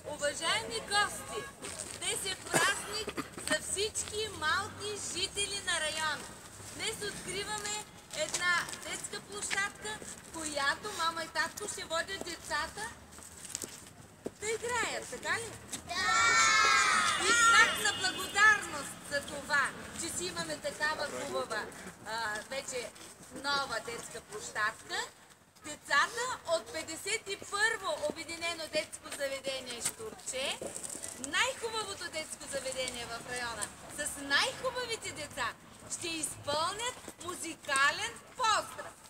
Уважаеми гости, днес е празник за всички малки жители на района. Днес откриваме една детска площадка, в която мама и татко ще водят децата да играят, така ли? Да! И знак на благодарност за това, че си имаме такава хубава, вече нова детска площадка, децата от 51-во Обединено детско заведение Щурче, най-хубавото детско заведение в района, с най-хубавите деца, ще изпълнят музикален поздрав.